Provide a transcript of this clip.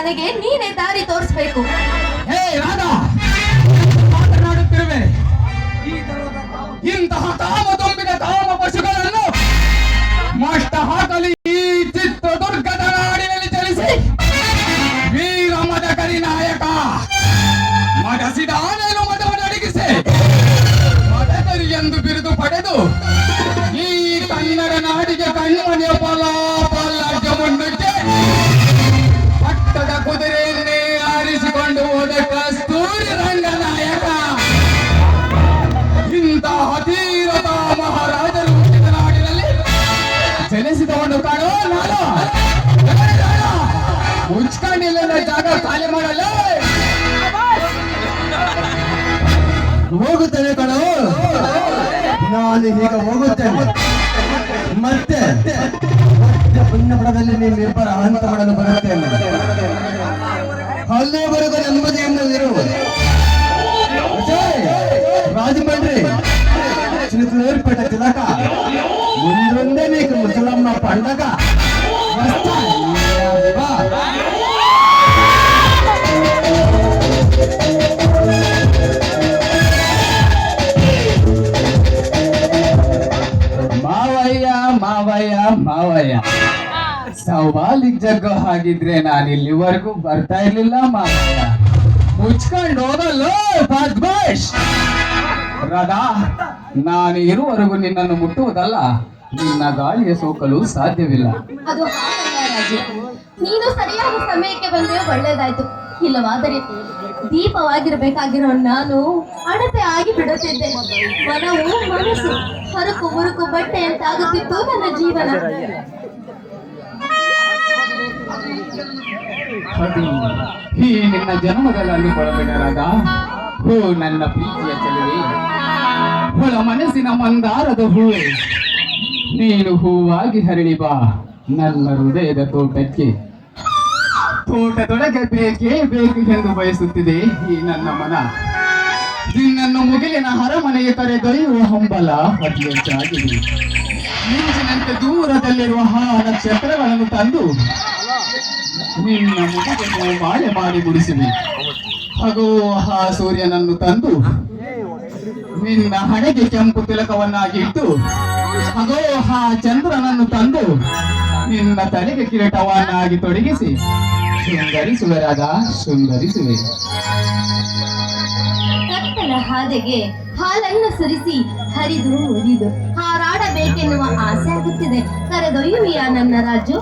ನನಗೆ ನೀನೇ ದಾರಿ ತೋರಿಸ್ಬೇಕು. ಹೇ ರಾಧಾ, ಮಾತನಾಡುತ್ತಿರುವೆ. ಇಂತಹ ಕಾಮ ತುಂಬಿದ ಕಾಮ ಪಶುಗಳನ್ನು ಮಷ್ಟ ಹಾಕಲಿ ಈ ಚಿತ್ರದುರ್ಗದ ನಾಡಿನಲ್ಲಿ ಚಲಿಸಿ ವೀರ ಮದ ಕರಿನಾಯಕ ಮದಸಿದ ಆನೆಯನ್ನು ಮದವನ್ನು ಅಡಗಿಸಿ ಮದಕರಿ ಎಂದು ಬಿರುದು ಪಡೆದು ಈ ಕನ್ನಡ ನಾಡಿಗೆ ಕಣ್ಮನೆಯ ಪಲಾಜ್ಯ ಮುಂದಕ್ಕೆ ಪಟ್ಟದ ಕುದುರೆಯನ್ನೇ ಆರಿಸಿಕೊಂಡು ಹೋದ ಕಸ್ತೂರಿ ರಂಗನಾಯಕ. ಇಂತಹ ಧೀರತ ಮಹಾರಾಜರು ಹುಟ್ಟಿದ ನಾಡಿನಲ್ಲಿ ಜನಿಸಿದವನು ಕಾಣೋ ನಾನು. ಮುಚ್ಕೊಂಡಿಲ್ಲ ಜಾಗ ಖಾಲಿ ಮಾಡಲ್ಲ. ಹೋಗುತ್ತೇನೆ ಕಣೋ, ನಾನು ಈಗ ಹೋಗುತ್ತೇನೆ. ಮತ್ತೆ ಪುಣ್ಯಪಡದಲ್ಲಿ ನೀನು ನಿರ್ಭರ ಹಂತ ಮಾಡಲು ಬರುತ್ತೇನೆ. ಅಲ್ಲಿಯವರೆಗೂ ನೆಮ್ಮದಿಯಿಂದ ಇರು. ರಾಜಮಂಡ್ರಿ ಚಿತ್ರಪೇಟ ತಿಲಕ ಮುಂದೊಂದೇ ನೀಕು ಮುಸಲಮ್ಮ పండగ ಮಾವಯ್ಯ ಮಾವಯ್ಯ ಮಾವಯ್ಯ, ಸವಾಲಿಗೆ ಜಗ್ಗ ಹಾಗಿದ್ರೆ ನಾನು ಇಲ್ಲಿವರೆಗೂ ಬರ್ತಾ ಇರ್ಲಿಲ್ಲ ಮಾವಯ್ಯ. ಮುಚ್ಕೊಂಡು ಹೋಗಲ್ಲ ಬದ್ಮಾಶ್. ರಾಧಾ, ನಾನು ಇರುವವರೆಗೂ ನಿನ್ನನ್ನು ಮುಟ್ಟುವುದಲ್ಲ, ನಿನ್ನ ಗಾಳಿಯ ಸೋಕಲು ಸಾಧ್ಯವಿಲ್ಲ. ಅದು ಹಾಗಲ್ಲ ರಾಜು, ನೀನು ಸರಿಯಾದ ಸಮಯಕ್ಕೆ ಬಂದ್ರೆ ಒಳ್ಳೇದಾಯ್ತು. ಇಲ್ಲವಾದರೆ ದೀಪವಾಗಿರ್ಬೇಕಾಗಿರೋ ನಾನು ಅಣತೆ ಆಗಿ ಬಿಡುತ್ತಿದ್ದೆ. ಮನವು ಮನಸ್ಸು ಹರಕು ಮುರುಕು ಬಟ್ಟೆ ಅಂತಾಗುತ್ತಿತ್ತು ನನ್ನ ಜೀವನ. ಅದು ಈ ನಿನ್ನ ಜನ್ಮದಲ್ಲಿ ಅಂದುಕೊಳ್ಳಬೇಡ ರಾಧಾ. ಹೋ ನನ್ನ ಪ್ರೀತಿಯ ಚೆಲುವೆ, ಹೊಳ ಮನಸ್ಸಿನ ಮಂದಾರದ ಹೂವೆ, ನೀನು ಹೂವಾಗಿ ಹರಳಿ ಬಾ ನನ್ನ ಹೃದಯದ ತೋಟಕ್ಕೆ. ತೋಟದೊಳಗೆ ಬೇಕೇ ಬೇಕು ಎಂದು ಬಯಸುತ್ತಿದೆ ಈ ನನ್ನ ಮನ. ನಿನ್ನನ್ನು ಮುಗಿಲಿನ ಅರಮನೆಗೆ ಕರೆದೊಯ್ಯುವ ಹಂಬಲ ಅತಿ ಹೆಚ್ಚಾಗಿದೆ. ಮಿಂಚಿನಂತೆ ದೂರದಲ್ಲಿರುವ ಆ ನಕ್ಷತ್ರಗಳನ್ನು ತಂದು ನಿನ್ನ ಮುಗಿಗೆ ಮಾಲೆ ಮಾಡಿ ಮುಡಿಸಿವೆ. ಹಾಗೂ ಆ ಸೂರ್ಯನನ್ನು ತಂದು ನಿನ್ನ ಹಣೆಗೆ ಕೆಂಪು ತಿಲಕವನ್ನಾಗಿ ಇಟ್ಟು, ಹಾಗೂ ಆ ಚಂದ್ರನನ್ನು ತಂದು ನಿನ್ನ ತಲೆಗೆ ಕಿರೀಟವನ್ನಾಗಿ ತೊಡಗಿಸಿ ಶೃಂಗರಿಸುವೆ ರಾಧಾ, ಶೃಂಗರಿಸುವೆ. ಕತ್ತಲ ಹಾದೆಗೆ ಹಾಲನ್ನು ಸುರಿಸಿ ಹರಿದು ಉರಿದು ಹಾರಾಡಬೇಕೆನ್ನುವ ಆಸೆ ಆಗುತ್ತಿದೆ. ಕರೆದೊಯ್ಯುವಿಯಾ ನನ್ನ ರಾಜು?